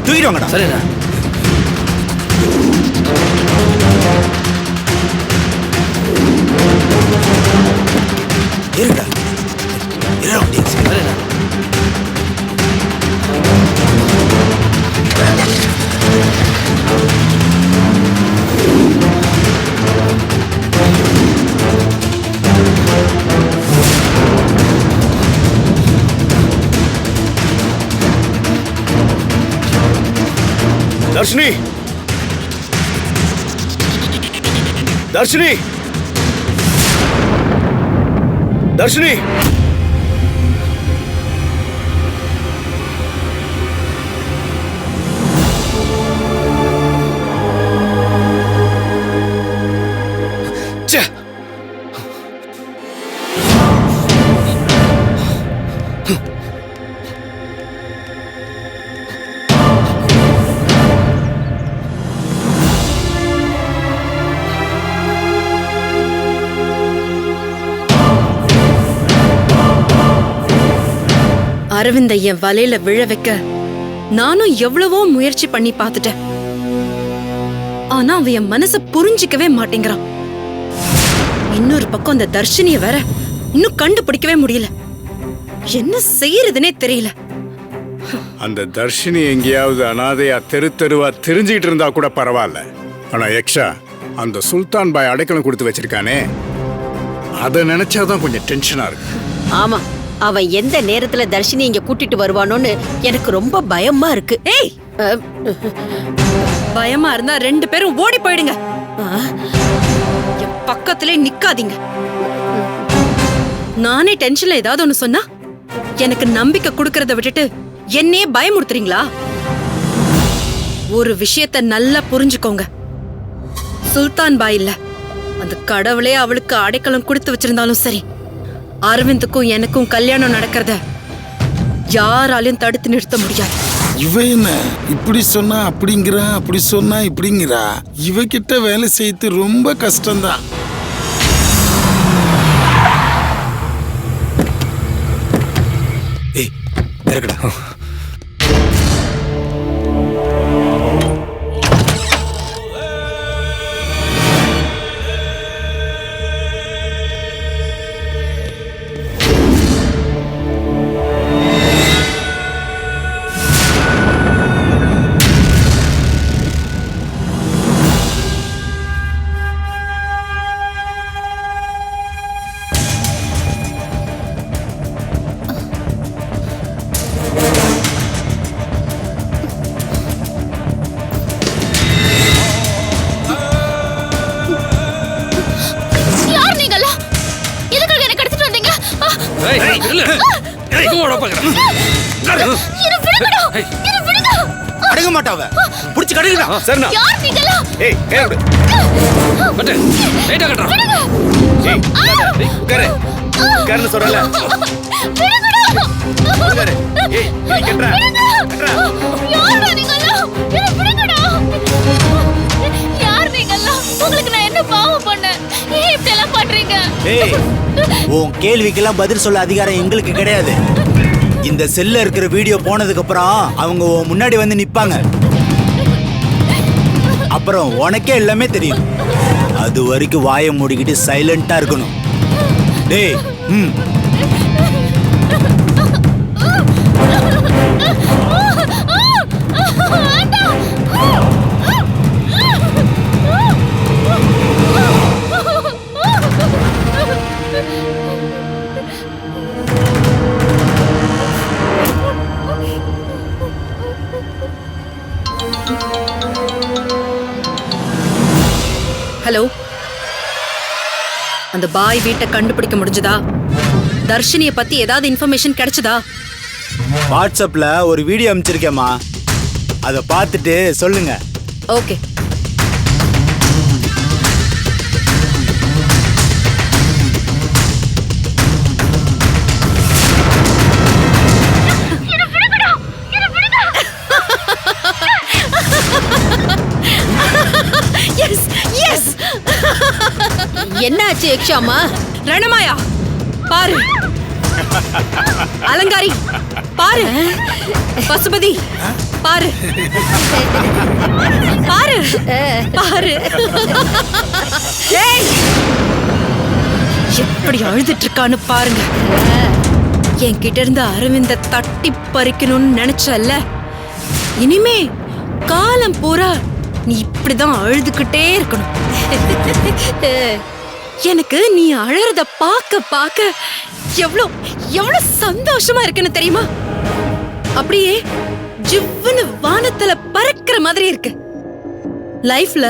தூக்கிடுவாங்கடா. சரிண்ணா. இருடா. சரிண்ணா. தர்ஷினி, தர்ஷினி, தர்ஷினி. அரவிந்த என் வலையில விழ வைக்க நானும் எவ்வளவோ முயற்சி பண்ணி பார்த்துட்டேன். ஆனா அவன் என் மனச புரிஞ்சிக்கவே மாட்டேங்கிறான். இன்னொரு பக்கம் அந்த தர்ஷினிய வேற இன்னும் கண்டுபிடிக்கவே முடியல. என்ன செய்யறதுனே தெரியல. அந்த தர்ஷினி எங்கேயாவது அனாதையா தெரு தெருவா தெரிஞ்சுக்கிட்டு இருந்தா கூட பரவாயில்ல. ஆனா யக்ஷா அந்த சுல்தான் பாய் அடைக்கலம் கொடுத்து வச்சிருக்கானே, அதை நினைச்சாதான் கொஞ்சம் டென்ஷனா இருக்கு. ஆமா, அவன் எந்த நேரத்துல தர்ஷினி இங்க கூட்டிட்டு வருவானோன்னு எனக்கு ரொம்ப பயமா இருக்கு. ஏய், பயமா இருந்தா 2 பேரும் ஓடி போயிடுங்க. என் பக்கத்திலே நிக்காதீங்க. நானே டென்ஷன்ல ஏதாவது ஒண்ணு சொன்னா எனக்கு நம்பிக்கை கொடுக்கறத விட்டுட்டு என்னையே பயமுறுத்துறீங்களா? ஒரு விஷயத்த நல்லா புரிஞ்சுக்கோங்க. சுல்தான் பாய் இல்ல, அந்த கடவுளே அவளுக்கு அடைக்கலம் கொடுத்து வச்சிருந்தாலும் சரி, அரவிந்துக்கும் எனக்கும் கல்யாணம் நடக்கிறத யாராலையும் தடுத்து நிறுத்த முடியாது. இவ என்ன இப்படி சொன்னா அப்படிங்கிறா, அப்படி சொன்னா இப்படிங்கிறா. இவகிட்ட வேலை செய்து ரொம்ப கஷ்டம்தான். ஏய், இறக்குடா. அடங்க மாட்டாவ. புடிச்சு கடுங்கடா. சரிண்ணா. யார் நீங்களா? ஏய், ஏய் பட்டு. ரைட்டா கட்டறா. ஏய், உட்காரு. உட்காருன்னு சொல்றல. உட்காரு. ஏய், நீ கட்டறா. கட்டறா. யார் நீங்களா? என்ன விடுங்கடா. யார் நீங்களா? உங்களுக்கு நான் என்ன பாவம் பண்ணேன்? ஏன் இப்படி எல்லாம் பண்றீங்க? ஏய், உன் கேள்விக்கெல்லாம் பதில் சொல்ல அதிகாரம் எங்களுக்கு கிடையாது. இந்த செல்ல இருக்கிற வீடியோ போனதுக்கு அப்புறம் அவங்க முன்னாடி வந்து நிப்பாங்க. அப்புறம் உனக்கே எல்லாமே தெரியும். அது வரைக்கும் வாயை மூடிக்கிட்டு சைலண்டா இருக்கணும். டேய், ஹலோ, அந்த பாய் வீட்டை கண்டுபிடிக்க முடிஞ்சதா? தர்ஷினிய பத்தி ஏதாவது இன்ஃபர்மேஷன் கிடைச்சதா? வாட்ஸ்அப்ல ஒரு வீடியோ அனுப்பிச்சிருக்கேம்மா, அதை பார்த்துட்டு சொல்லுங்க. ஓகே. எஸ், என்னாச்சு யக்ஷாமா? ரணமாயா பாரு, அலங்காரி பாரு, பசுபதி பாரு, பாரு பாரு. ஏய், எப்படி அழுதுட்டு இருக்கான்னு பாருங்க. என்கிட்ட இருந்து அரவிந்த தட்டி பறிக்கணும்னு நினைச்சல்ல, இனிமே காலம் பூரா நீ இப்படிதான் அழுதுகிட்டே இருக்கணும். எனக்கு நீ அழறத பார்க்க பார்க்க எவ்வளவு எவ்வளவு சந்தோஷமா இருக்குன்னு தெரியுமா? அப்படியே ஜிவ்வுன்னு வானத்துல பறக்கிற மாதிரி இருக்கு. லைஃப்ல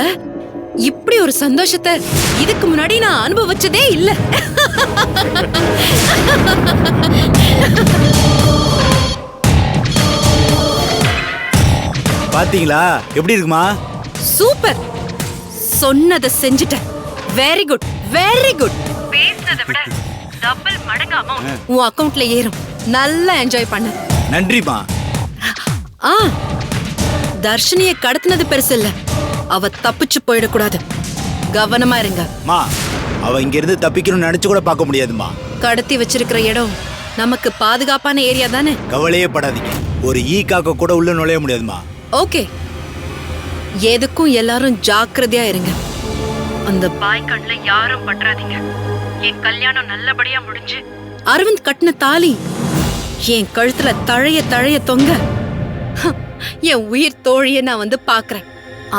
இப்படி ஒரு சந்தோஷத்தை இதுக்கு முன்னாடி நான் அனுபவிச்சதே இல்ல. பாத்தீங்களா எப்படி இருக்குமா? சூப்பர், சொன்னதை செஞ்சுட்டேன். Very good, very good. பேசுனதை விட டபுள் மடங்கு அமௌண்ட் உன் அக்கவுண்ட்ல ஏறும். நல்லா என்ஜாய் பண்ணு. நன்றிமா. தர்ஷினியை கடத்தினது பெருசு இல்ல, அவ தப்பிச்சு போயிடக்கூடாது. கவனமா இருங்க. மா, அவ இங்க இருந்து தப்பிக்கணும்னு நினைச்சு கூட பார்க்க முடியாதுமா. கடத்தி வச்சிருக்கிற இடம் நமக்கு பாதுகாப்பான ஏரியா தானே. கவலையே படாதீங்க, ஒரு ஈ காக்க கூட உள்ள நுழைய முடியாதுமா. ஓகே, எதுக்கும் எல்லாரும் ஜாக்கிரதையா இருங்க. அந்த பாய் கண்ணுல யாரும் பற்றாதீங்க. என் கல்யாணம் நல்லபடியா முடிஞ்சு அரவிந்த் கட்டின தாலி என் கழுத்துல தழைய தழைய தொங்க என் உயிர் தோழிய நான் வந்து பாக்குறேன்.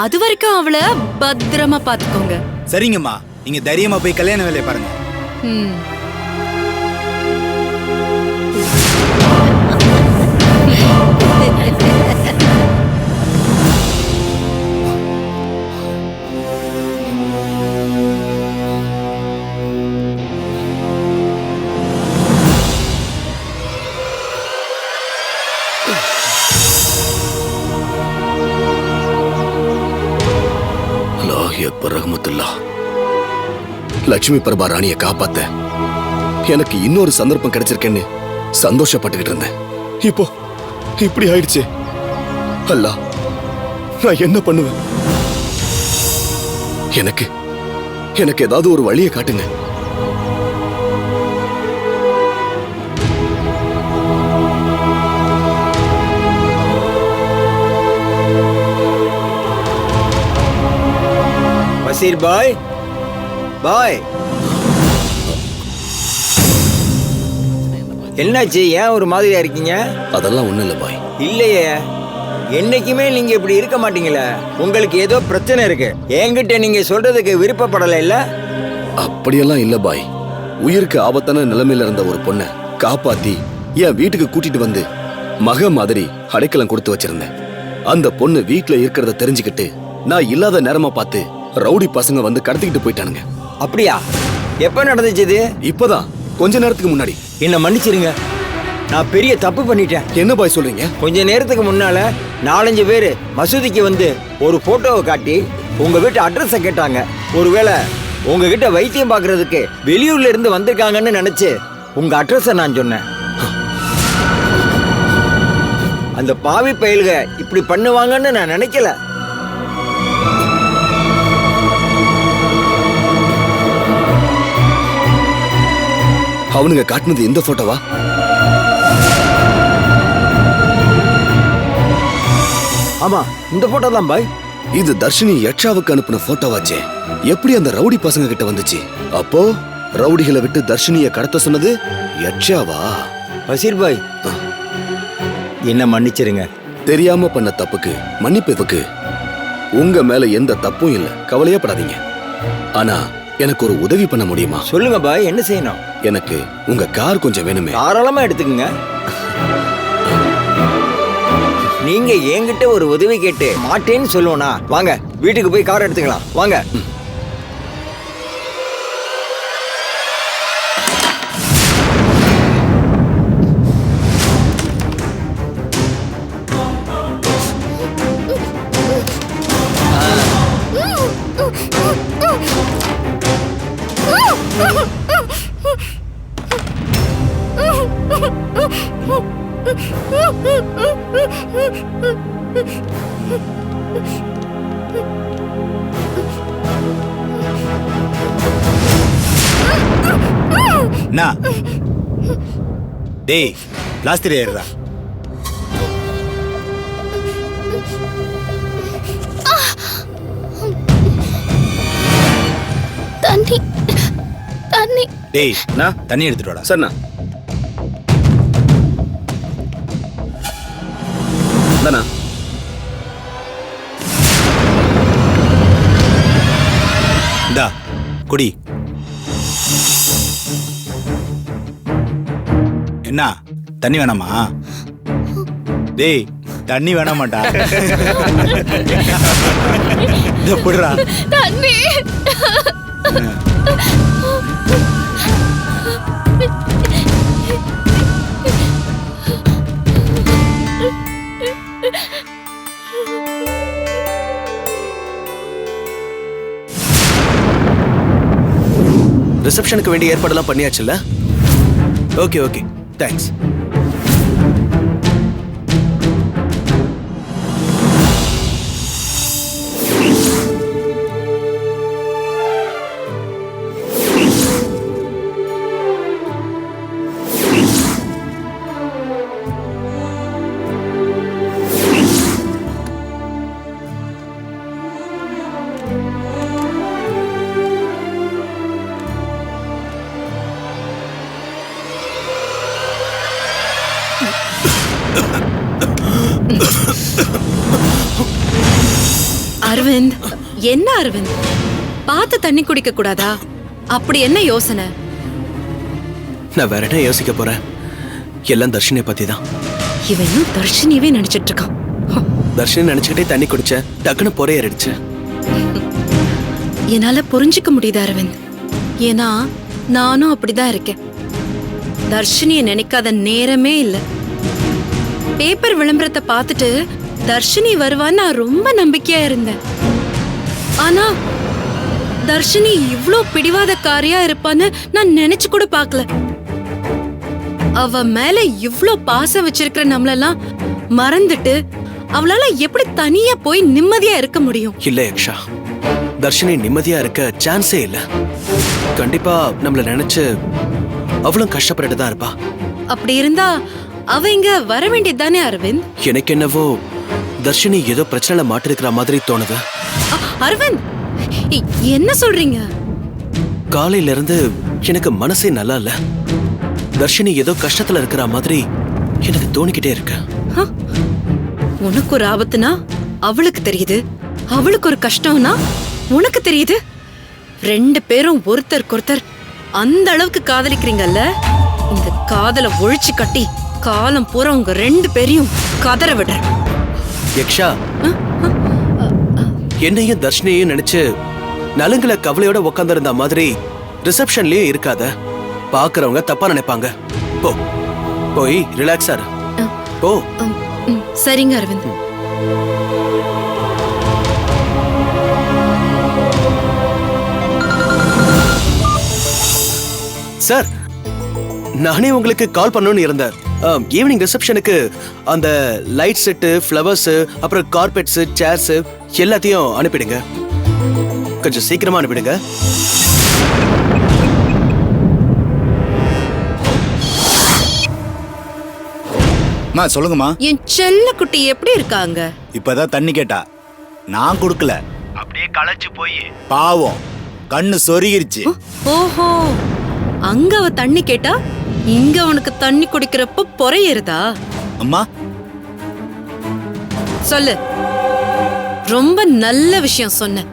அது வரைக்கும் அவளை பத்திரமா பாத்துக்கோங்க. சரிங்கம்மா, நீங்க தைரியமா போய் கல்யாண வேலையை பாருங்க. லட்சுமி பிரபா ராணியை காப்பாத்த எனக்கு இன்னொரு சந்தர்ப்பம் கிடைச்சிருக்கேன்னு சந்தோஷப்பட்டுக்கிட்டு இருந்தேன். இப்போ இப்படி ஆயிடுச்சு. அல்லா, நான் என்ன பண்ணுவேன்? எனக்கு எனக்கு ஏதாவது ஒரு வழியை காட்டுங்க. பசீர் பாய், பாய் என்னாச்சு? ஏன் ஒரு மாதிரியா இருக்கீங்க? அதெல்லாம் ஒண்ணும் இல்ல பாய். இல்லையே, என்னைக்குமே நீங்க இப்படி இருக்க மாட்டீங்களே. உங்களுக்கு ஏதோ பிரச்சனை இருக்கு. என்கிட்ட நீங்க சொல்றதுக்கு விருப்பப்படல இல்ல? அப்படியெல்லாம் இல்ல பாய். உயிருக்கு ஆபத்தான நிலைமையில இருந்த ஒரு பொண்ணை காப்பாத்தி என் வீட்டுக்கு கூட்டிட்டு வந்து மக மாதிரி அடைக்கலம் கொடுத்து வச்சிருந்தேன். அந்த பொண்ணு வீட்டுல இருக்கிறத தெரிஞ்சுக்கிட்டு நான் இல்லாத நேரமா பார்த்து ரவுடி பசங்க வந்து கடத்திக்கிட்டு போயிட்டானுங்க. அப்படியா? எப்ப நடந்துச்சு இது? இப்பதான் கொஞ்ச நேரத்துக்கு முன்னாடி. என்ன மன்னிச்சிருங்க, நான் பெரிய தப்பு பண்ணிட்டேன். என்ன பாய் சொல்றீங்க? கொஞ்ச நேரத்துக்கு முன்னால 4-5 பேரு மசூதிக்கு வந்து ஒரு போட்டோவை காட்டி உங்க வீட்டு அட்ரஸ கேட்டாங்க. ஒருவேளை உங்ககிட்ட வைத்தியம் பாக்குறதுக்கு வெளியூர்ல இருந்து வந்திருக்காங்கன்னு நினைச்சு உங்க அட்ரஸ நான் சொன்னேன். அந்த பாவி பயல்க இப்படி பண்ணுவாங்கன்னு நான் நினைக்கல. அவனுங்க காட்டினது இந்த போட்டோவா? ஆமா, இந்த போட்டோ தான் பாய். இது தர்ஷினி யக்ஷாவுக்கு அனுப்பின போட்டோவாச்சே. எப்படி அந்த ரவுடி பசங்க கிட்ட வந்துச்சு? அப்போ ரவுடிகளை விட்டு தர்ஷினிய கடத்த சொன்னது யக்ஷாவா? பசீர் பாய், என்ன மன்னிச்சிருங்க. தெரியாம பண்ண தப்புக்கு மன்னிப்புக்கு உங்க மேல எந்த தப்பும் இல்ல, கவலையே படாதீங்க. ஆனா எனக்கு ஒரு உதவி பண்ண முடியுமா? சொல்லுங்க பாய், என்ன செய்யணும்? எனக்கு உங்க கார் கொஞ்சம் வேணுமே. தாராளமா எடுத்துக்கங்க. நீங்க என்கிட்ட ஒரு உதவி கேட்டு மாட்டேன்னு சொல்லுவனா? வாங்க வீட்டுக்கு போய் கார் எடுத்துக்கலாம், வாங்க. என்ன டேய் பிளாஸ்டர் ஏறுறா. தண்ணி தண்ணி டேய் நான் தண்ணி எடுத்துட்டு வாடா. சரிண்ணா. தானா இந்தா குடி. என்ன தண்ணி வேணாமா? டேய் தண்ணி வேணாமாட்டா? இத புடுறா. தண்ணி ரிசப்ஷனுக்கு வேண்டிய ஏற்பாடெல்லாம் பண்ணியாச்சுல்ல? Okay okay thanks. அரவிந்த், என்ன அரவிந்த், பார்த்து தண்ணி குடிக்க கூடாதா? அப்படி என்ன யோசனை? நான் வேற என்ன யோசிக்க போறேன்? எல்லாம் தர்ஷினியை பத்தி தான். இவன் இன்னும் தர்ஷினியவே நினைச்சிட்டு இருக்கான். தர்ஷினி நினைச்சுக்கிட்டே தண்ணி குடிச்சேன், டக்குன்னு பொறை ஏறிடுச்சு. என்னால புரிஞ்சுக்க முடியுது அரவிந்த். ஏன்னா நானும் அப்படிதான் இருக்கேன். தர்ஷினிய நினைக்காத நேரமே இல்ல. பேப்பர் விளம்பரத்தை பார்த்துட்டு தர்ஷினி வருவான்னு நான் ரொம்ப நம்பிக்கையா இருந்தேன். ஆனா தர்ஷினி இவ்ளோ பிடிவாதக்காரியா இருப்பான்னு நான் நினைச்சு கூட பார்க்கல. அவ மேல இவ்ளோ பாசம் வச்சிருக்கிற நம்மளெல்லாம் மறந்துட்டு அவளால எப்படி தனியா போய் நிம்மதியா இருக்க முடியும்? இல்ல யக்ஷா, தர்ஷினி நிம்மதியா இருக்க சான்ஸே இல்ல. கண்டிப்பா நம்மள நினைச்சு அவளும் கஷ்டப்பட்டு தான் இருப்பா. அப்படி இருந்தா அவ இங்க வர வேண்டியதுதானே அரவிந்த்? எனக்கு என்னவோ தர்ஷினி ஏதோ பிரச்சனைல மாட்டிருக்கிற மாதிரி தோணுது. அரவிந்த், என்ன சொல்றீங்க? காலையில இருந்து எனக்கு மனசே நல்லா இல்ல. தர்ஷினி ஏதோ கஷ்டத்துல இருக்கிற மாதிரி எனக்கு தோணிக்கிட்டே இருக்கு. உனக்கு ஒரு ஆபத்துனா அவளுக்கு தெரியுது, அவளுக்கு ஒரு கஷ்டம்னா உனக்கு தெரியுது. ரெண்டு பேரும் ஒருத்தருக்கு ஒருத்தர் அந்த அளவுக்கு காதலிக்கிறீங்கல்ல. இந்த காதலை ஒழிச்சு கட்டி காலம் பூரா உங்க ரெண்டு பேரையும் கதற விடுற. யக்ஷா, என்னையும் தர்ஷினியையும் நினைச்சு நலுங்குல கவலையோட உட்கார்ந்திருந்த மாதிரி ரிசப்ஷன்லயே இருக்காத. பாக்குறவங்க தப்பா நினைப்பாங்க. போ, போய் ரிலாக்ஸா இரு. போ. சரிங்க அரவிந்த். சார், நானே உங்களுக்கு கால் பண்ணணும்னு இருந்தேன். ஈவினிங் ரிசப்ஷனுக்கு அந்த லைட் செட்டு, ஃப்ளவர்ஸ், அப்புறம் கார்பெட்ஸ், சேர்ஸ் எல்லாத்தையும் அனுப்பிடுங்க. கொஞ்சம் சீக்கிரமா அனுப்பிடுங்க. சொல்லுங்கம்மா. என் செல்ல குட்டி எப்படி இருக்காங்க? இப்பதான் தண்ணி கேட்டா, நான் கொடுக்கல. அப்படியே களைச்சு போய் பாவம் கண்ணு சொருகிருச்சு. ஓஹோ, அங்க அவ தண்ணி கேட்டா இங்க உனக்கு தண்ணி குடிக்கிறப்ப பொறையறதா? அம்மா சொல்லு. ரொம்ப நல்ல விஷயம் சொன்ன.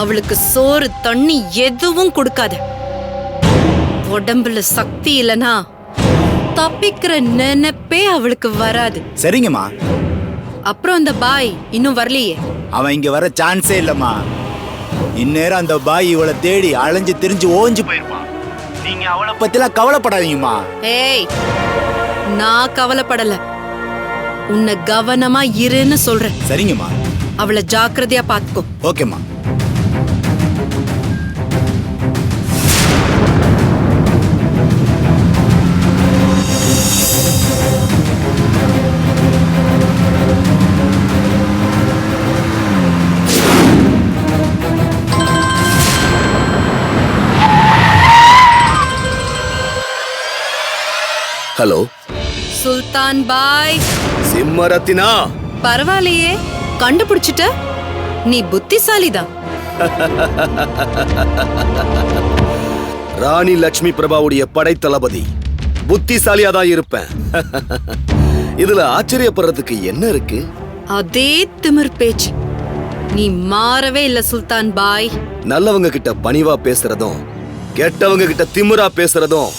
அவளுக்கு சோறு தண்ணி எதுவும் கொடுக்காத. உடம்புல சக்தி இல்லனா தப்பிக்கிற நினைப்பே அவளுக்கு வராது. சரிங்கம்மா. அப்புறம் அந்த பாய் இன்னும் வரலையே? அவன் இங்க வர சான்ஸே இல்லம்மா. இந்நேரம் அந்த பாய் இவளை தேடி அலைஞ்சு திரிஞ்சு ஓஞ்சு போயிருப்பான். நீங்க அவளை பத்திலாம் கவலைப்படாதீங்கம்மா. ஏய், நான் கவலைப்படல. உன்னை கவனமா இருன்னு சொல்றேன். சரிங்கம்மா. அவளை ஜாக்கிரதையா பாத்துக்கோ. ஓகேம்மா. ஹலோ சுல்தான் பாய். சிம்மரத்தினா. பரவாயில்லையே, கண்டுபிடிச்சிட்ட. நீ புத்திசாலிதான். ராணி லட்சுமி பிரபாவுடைய படை தளபதி. புத்திசாலியா தான் இருப்பேன். இதுல ஆச்சரியப்படுறதுக்கு என்ன இருக்கு? அதே திமிர் பேச்சு. நீ மாறவே இல்ல சுல்தான் பாய். நல்லவங்க கிட்ட பணிவா பேசுறதும் கெட்டவங்க கிட்ட திமிரா பேசுறதும்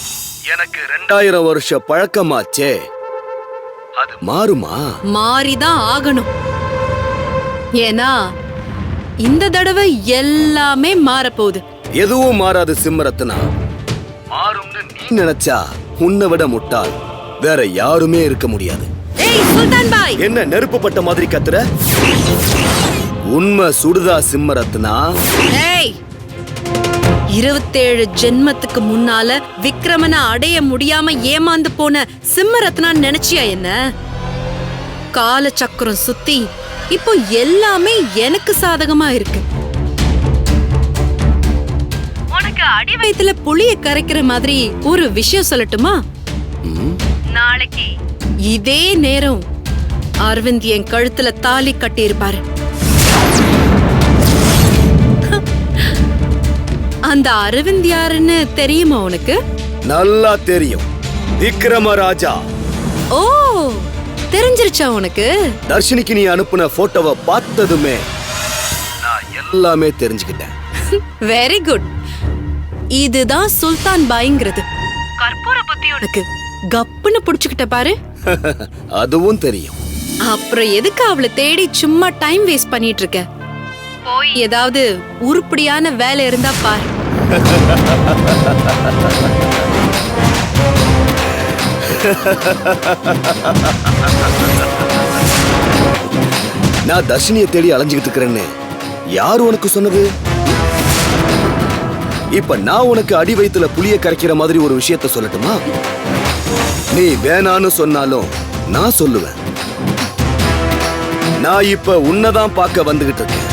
எனக்கு 2000 வருஷ பழக்கமாச்சே. அது மாறுமா? மாறிதான் ஆகணும். ஏன்னா இந்த தடவை எல்லாமே மாறப்போகுது. எதுவும் மாறாது சிம்மரத்னா. மாறும்னு நீ நினைச்சா உன்னை விட முட்டாள் வேற யாருமே இருக்க முடியாது. ஏய் சுல்தான் பாய், என்ன நெருப்பு பட்ட மாதிரி கத்துற? உண்மை சுடுதா சிம்மரத்னா? ஏய், 27 ஜென்மத்துக்கு முன்னால விக்ரமனை அடைய முடியாம ஏமாந்து போன சிம்மரத்னா நினைச்சியா என்ன? கால சக்கரம் சுத்தி இப்போ எல்லாமே எனக்கு சாதகமா இருக்கு. உனக்கு அடி வயித்துல புளிய கரைக்கிற மாதிரி ஒரு விஷயம் சொல்லட்டுமா? நாளைக்கு இதே நேரம் அரவிந்த் என் கழுத்துல தாலி கட்டி இருப்பாரு. அந்த அரவிந்த் யாருன்னு தெரியுமா உனக்கு? நல்லா தெரியும். விக்ரமராஜா. ஓ, தெரிஞ்சிருச்சா உனக்கு? தர்ஷினிக்கு நீ அனுப்புன போட்டோவை பார்த்ததுமே நான் எல்லாமே தெரிஞ்சுக்கிட்டேன். Very good. இதுதான் சுல்தான் பாய்ங்கிறது. கற்பூர புத்தி உனக்கு கப்புன்னு புடிச்சுக்கிட்ட பாரு. அதுவும் தெரியும். அப்புறம் எதுக்கு அவளை தேடி சும்மா டைம் வேஸ்ட் பண்ணிட்டு இருக்க? போய் ஏதாவது உருப்படியான வேலை இருந்தா பாரு. நான் தர்ஷினியை தேடி அலைஞ்சுக்கிட்டு இருக்கிறேன்னு யாரு உனக்கு சொன்னது? இப்ப நான் உனக்கு அடி வயித்துல புளிய கரைக்கிற மாதிரி ஒரு விஷயத்த சொல்லட்டுமா? நீ வேணான்னு சொன்னாலும் நான் சொல்லுவேன். நான் இப்ப உன்னதான் பார்க்க வந்துகிட்டு இருக்கேன்.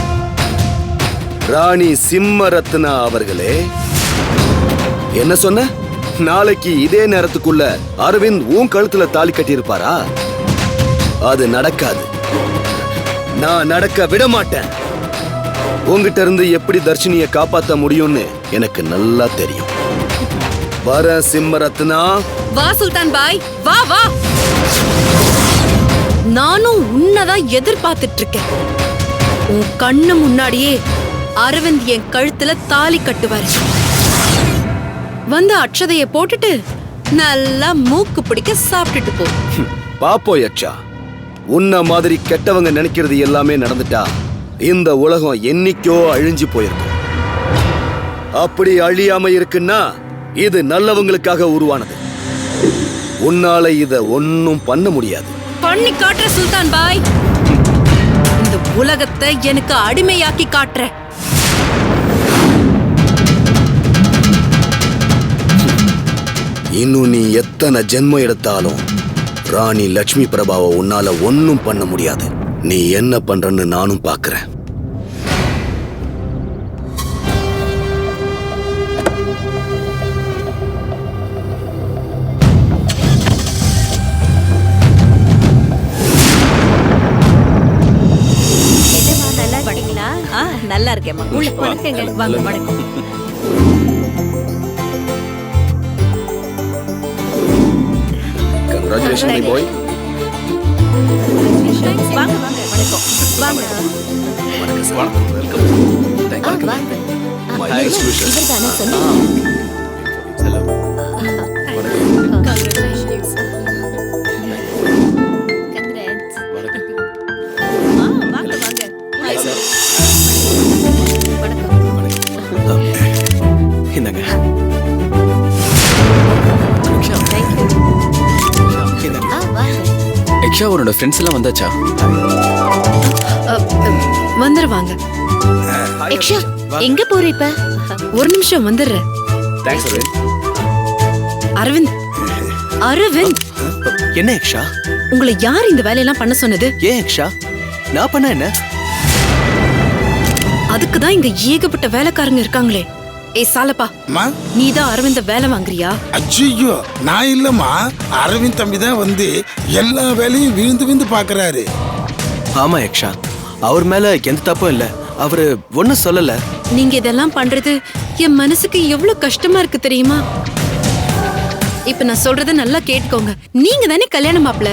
ராணி சிம்மரத்னா அவர்களே, என்ன சொன்ன? நாளைக்கு இதே நேரத்துக்குள்ள அரவிந்த் உன் கழுத்துல தாலி கட்டி இருப்பாரா? அது நடக்காது. நான் நடக்க விட மாட்டேன். உங்ககிட்ட இருந்து எப்படி தர்ஷினியை காப்பாத்த முடியும்னு எனக்கு நல்லா தெரியும். வர சிம்மரத்னா. வா சுல்தான் பாய், வா வா. நானும் உன்னதான் எதிர்பார்த்துட்டு இருக்கேன். உன் கண்ணு முன்னாடியே அரவிந்த் என் கழுத்துல தாலி கட்டுவாரு. வந்து அட்சதைய போட்டுட்டு நல்லா மூக்கு பிடிக்க சாப்பிட்டுட்டு போ. பாப்போ யட்சா, உன்ன மாதிரி கெட்டவங்க நினைக்கிறது எல்லாமே நடந்துட்டா இந்த உலகம் என்னைக்கோ அழிஞ்சு போயிருக்கும். அப்படி அழியாம இருக்குன்னா இது நல்லவங்களுக்காக உருவானது. உன்னால இத ஒன்னும் பண்ண முடியாது. பண்ணி காட்டுற சுல்தான் பாய். இந்த உலகத்தை எனக்கு அடிமையாக்கி காட்டுற. இன்னும் நீ எத்தனை ஜென்மம் எடுத்தாலும் ராணி லட்சுமி பிரபாவை உன்னால ஒன்னும் பண்ண முடியாது. நீ என்ன பண்றன்னு நானும் பாக்குறேன். நல்லா இருக்கேன். வாங்க வணக்கம். Congratulations, my boy. வாங்க வணக்கம். வாங்க. My best wishes. இவர்தானே சொன்னீங்க? இந்தாங்க. யக்ஷா, உன்னோட ஃப்ரெண்ட்ஸ் எல்லாம் வந்தாச்சா? வந்துருவாங்க. யக்ஷா, எங்க போற இப்ப? ஒரு நிமிஷம் வந்துடுறேன். Thanks, Arvind. அரவிந்த், அரவிந்த், என்ன யக்ஷா? உங்களை யார் இந்த வேலையெல்லாம் பண்ண சொன்னது? ஏன் யக்ஷா, நான் பண்ண என்ன? அதுக்குதான் இங்க ஏகப்பட்ட வேலைக்காரங்க இருக்காங்களே. ஏய் சாலப்பா, அம்மா நீதான் அரவிந்த வேலை வாங்குறியா? அச்சோ நான் இல்லம்மா, அரவிந்த் தம்பி தான் வந்து எல்லா வேலையும் விழுந்து விழுந்து பாக்குறாரு. ஆமா யக்ஷா, அவர் மேல எந்த தப்பும் இல்ல. அவரு ஒன்னும் சொல்லல. நீங்க இதெல்லாம் பண்றது என் மனசுக்கு எவ்வளவு கஷ்டமா இருக்கு தெரியுமா? இப்ப நான் சொல்றத நல்லா கேட்டுக்கோங்க. நீங்க தானே கல்யாண மாப்பிள்ள.